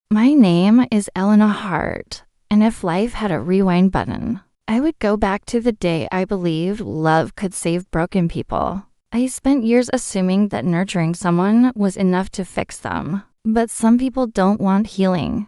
My name is Elena Hart, and if life had a rewind button, I would go back to the day I believed love could save broken people. I spent years assuming that nurturing someone was enough to fix them. But some people don't want healing.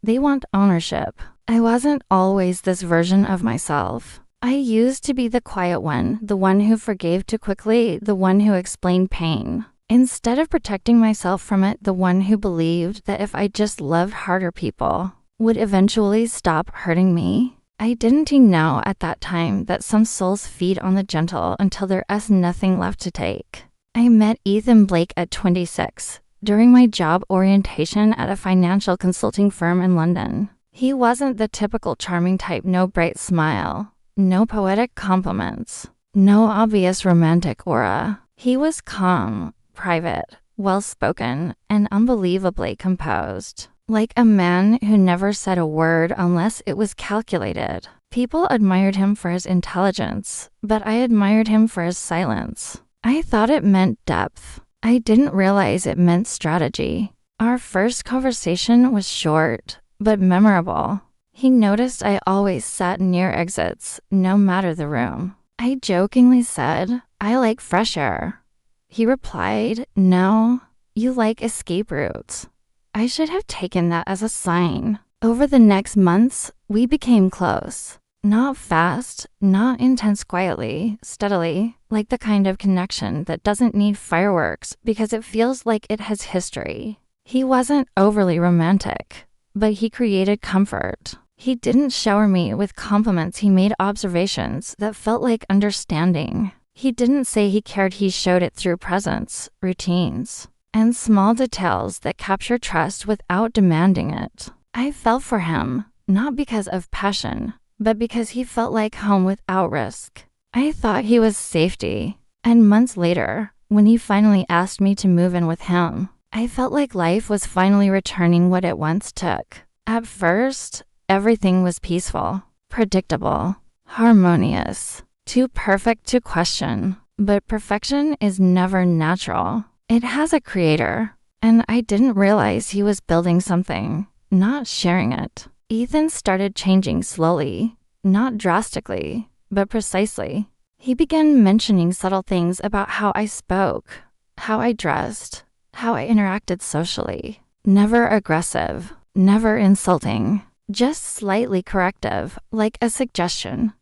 They want ownership. I wasn't always this version of myself. I used to be the quiet one, the one who forgave too quickly, the one who explained pain. Instead of protecting myself from it, the one who believed that if I just loved harder people, would eventually stop hurting me. I didn't know at that time that some souls feed on the gentle until there is nothing left to take. I met Ethan Blake at 26 during my job orientation at a financial consulting firm in London. He wasn't the typical charming type, no bright smile, no poetic compliments, no obvious romantic aura. He was calm, private, well-spoken, and unbelievably composed. Like a man who never said a word unless it was calculated. People admired him for his intelligence, but I admired him for his silence. I thought it meant depth. I didn't realize it meant strategy. Our first conversation was short, but memorable. He noticed I always sat near exits, no matter the room. I jokingly said, "I like fresh air." He replied, "No, you like escape routes." I should have taken that as a sign. Over the next months, we became close. Not fast, not intense, quietly, steadily, like the kind of connection that doesn't need fireworks because it feels like it has history. He wasn't overly romantic, but he created comfort. He didn't shower me with compliments, he made observations that felt like understanding. He didn't say he cared, he showed it through presence, routines, and small details that capture trust without demanding it. I fell for him, not because of passion, but because he felt like home without risk. I thought he was safety, and months later, when he finally asked me to move in with him, I felt like life was finally returning what it once took. At first, everything was peaceful, predictable, harmonious, too perfect to question. But perfection is never natural. It has a creator, and I didn't realize he was building something, not sharing it. Ethan started changing slowly, not drastically, but precisely. He began mentioning subtle things about how I spoke, how I dressed, how I interacted socially. Never aggressive, never insulting, just slightly corrective, like a suggestion.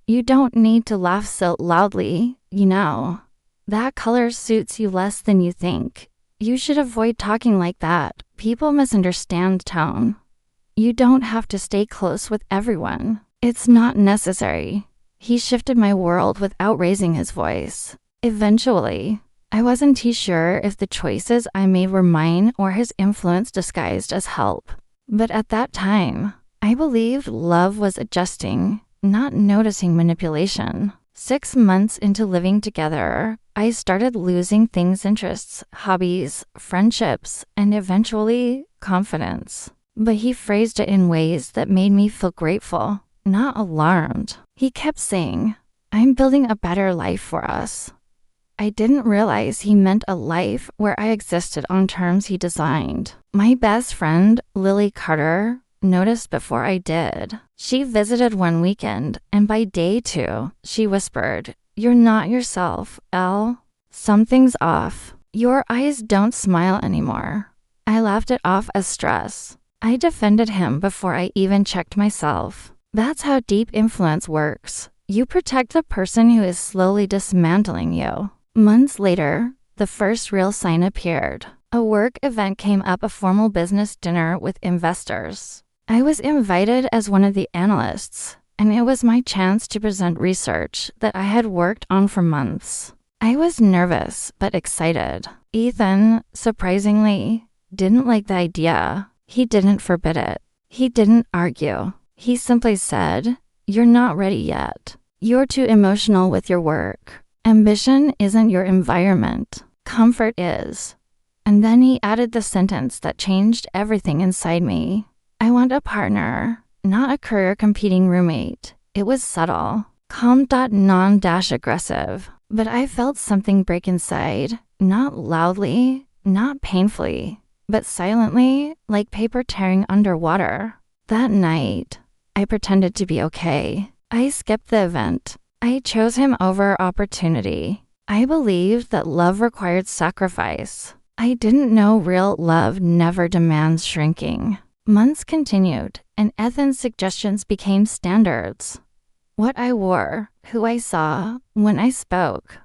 "You don't need to laugh so loudly, you know. That color suits you less than you think. You should avoid talking like that. People misunderstand tone. You don't have to stay close with everyone. It's not necessary." He shifted my world without raising his voice. Eventually, I wasn't too sure if the choices I made were mine or his influence disguised as help. But at that time, I believed love was adjusting, not noticing manipulation. 6 months into living together, I started losing things, interests, hobbies, friendships, and eventually, confidence. But he phrased it in ways that made me feel grateful, not alarmed. He kept saying, "I'm building a better life for us." I didn't realize he meant a life where I existed on terms he designed. My best friend, Lily Carter, noticed before I did. She visited one weekend, and by day 2, she whispered, "You're not yourself, Elle. Something's off. Your eyes don't smile anymore." I laughed it off as stress. I defended him before I even checked myself. That's how deep influence works. You protect the person who is slowly dismantling you. Months later, the first real sign appeared. A work event came up, a formal business dinner with investors. I was invited as one of the analysts, and it was my chance to present research that I had worked on for months. I was nervous, but excited. Ethan, surprisingly, didn't like the idea. He didn't forbid it. He didn't argue. He simply said, "You're not ready yet. You're too emotional with your work. Ambition isn't your environment. Comfort is." And then he added the sentence that changed everything inside me. "I want a partner, not a career-competing roommate." It was subtle, calm, non-aggressive, but I felt something break inside, not loudly, not painfully, but silently, like paper tearing underwater. That night, I pretended to be okay. I skipped the event. I chose him over opportunity. I believed that love required sacrifice. I didn't know real love never demands shrinking. Months continued, and Ethan's suggestions became standards. What I wore, who I saw, when I spoke,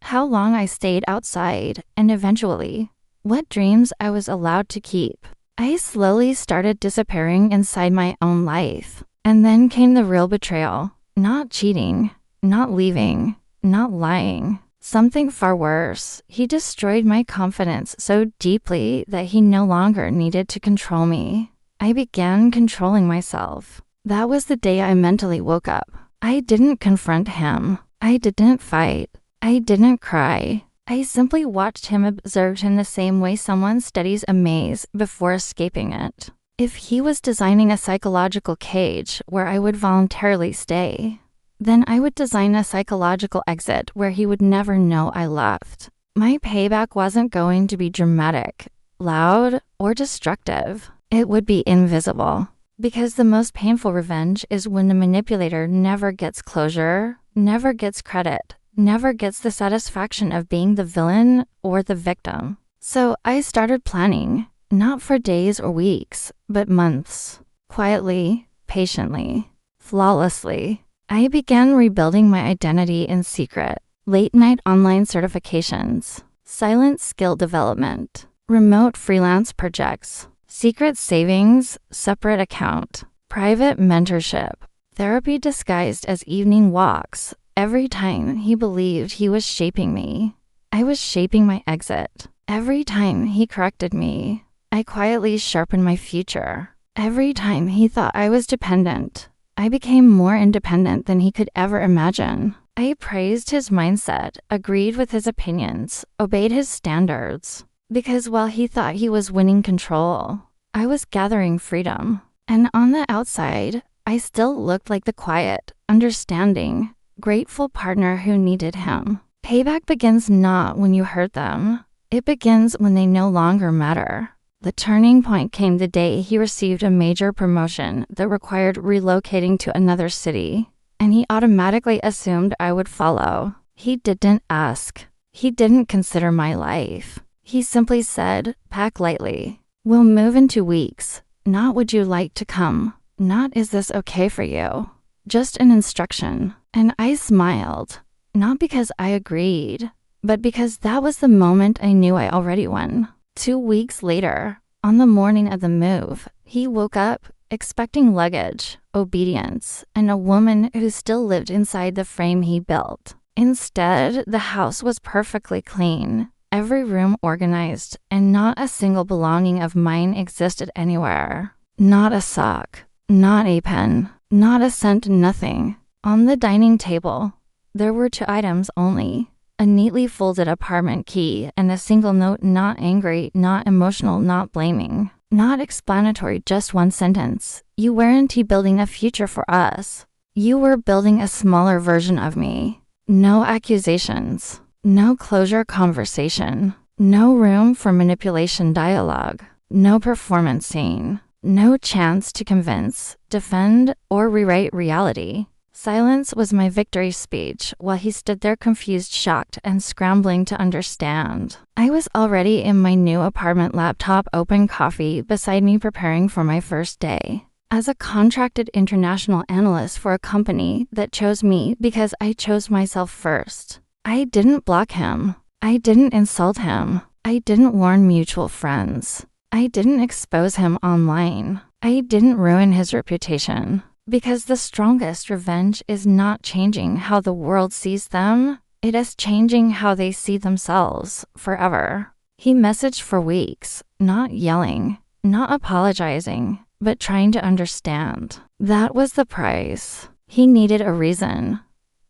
how long I stayed outside, and eventually, what dreams I was allowed to keep. I slowly started disappearing inside my own life. And then came the real betrayal. Not cheating, not leaving, not lying. Something far worse. He destroyed my confidence so deeply that he no longer needed to control me. I began controlling myself. That was the day I mentally woke up. I didn't confront him. I didn't fight. I didn't cry. I simply watched him, observed in the same way someone studies a maze before escaping it. If he was designing a psychological cage where I would voluntarily stay, then I would design a psychological exit where he would never know I left. My payback wasn't going to be dramatic, loud, or destructive. It would be invisible. Because the most painful revenge is when the manipulator never gets closure, never gets credit, never gets the satisfaction of being the villain or the victim. So I started planning, not for days or weeks, but months. Quietly, patiently, flawlessly. I began rebuilding my identity in secret. Late-night online certifications, silent skill development, remote freelance projects, secret savings, separate account, private mentorship, therapy disguised as evening walks. Every time he believed he was shaping me, I was shaping my exit. Every time he corrected me, I quietly sharpened my future. Every time he thought I was dependent, I became more independent than he could ever imagine. I praised his mindset, agreed with his opinions, obeyed his standards. Because while he thought he was winning control, I was gathering freedom. And on the outside, I still looked like the quiet, understanding, grateful partner who needed him. Payback begins not when you hurt them. It begins when they no longer matter. The turning point came the day he received a major promotion that required relocating to another city, and he automatically assumed I would follow. He didn't ask. He didn't consider my life. He simply said, "Pack lightly. We'll move in 2 weeks. Not would you like to come? Not is this okay for you?" Just an instruction. And I smiled, not because I agreed, but because that was the moment I knew I already won. 2 weeks later, on the morning of the move, he woke up expecting luggage, obedience, and a woman who still lived inside the frame he built. Instead, the house was perfectly clean, every room organized, and not a single belonging of mine existed anywhere. Not a sock, not a pen, not a cent, nothing. On the dining table, there were 2 items only. A neatly folded apartment key and a single note, not angry, not emotional, not blaming, not explanatory, just one sentence. "You weren't building a future for us. You were building a smaller version of me." No accusations, no closure conversation, no room for manipulation dialogue, no performance scene, no chance to convince, defend, or rewrite reality. Silence was my victory speech while he stood there confused, shocked, and scrambling to understand. I was already in my new apartment, laptop open, coffee beside me, preparing for my first day. As a contracted international analyst for a company that chose me because I chose myself first. I didn't block him. I didn't insult him. I didn't warn mutual friends. I didn't expose him online. I didn't ruin his reputation. Because the strongest revenge is not changing how the world sees them, it is changing how they see themselves forever. He messaged for weeks, not yelling, not apologizing, but trying to understand. That was the price. He needed a reason,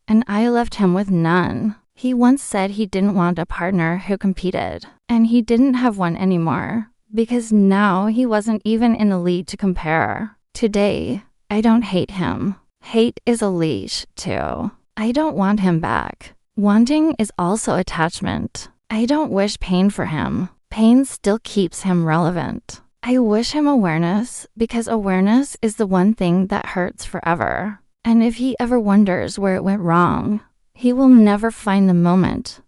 and I left him with none. He once said he didn't want a partner who competed, and he didn't have one anymore, because now he wasn't even in the lead to compare. Today, I don't hate him. Hate is a leash, too. I don't want him back. Wanting is also attachment. I don't wish pain for him. pain still keeps him relevant. I wish him awareness because awareness is the one thing that hurts forever. And if he ever wonders where it went wrong, he will never find the moment.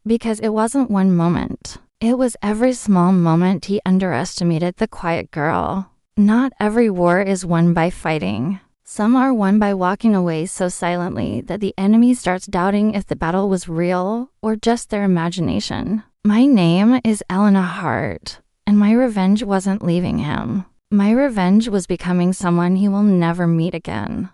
Because it wasn't one moment. It was every small moment he underestimated the quiet girl. Not every war is won by fighting. Some are won by walking away so silently that the enemy starts doubting if the battle was real or just their imagination. My name is Elena Hart, and my revenge wasn't leaving him. My revenge was becoming someone he will never meet again.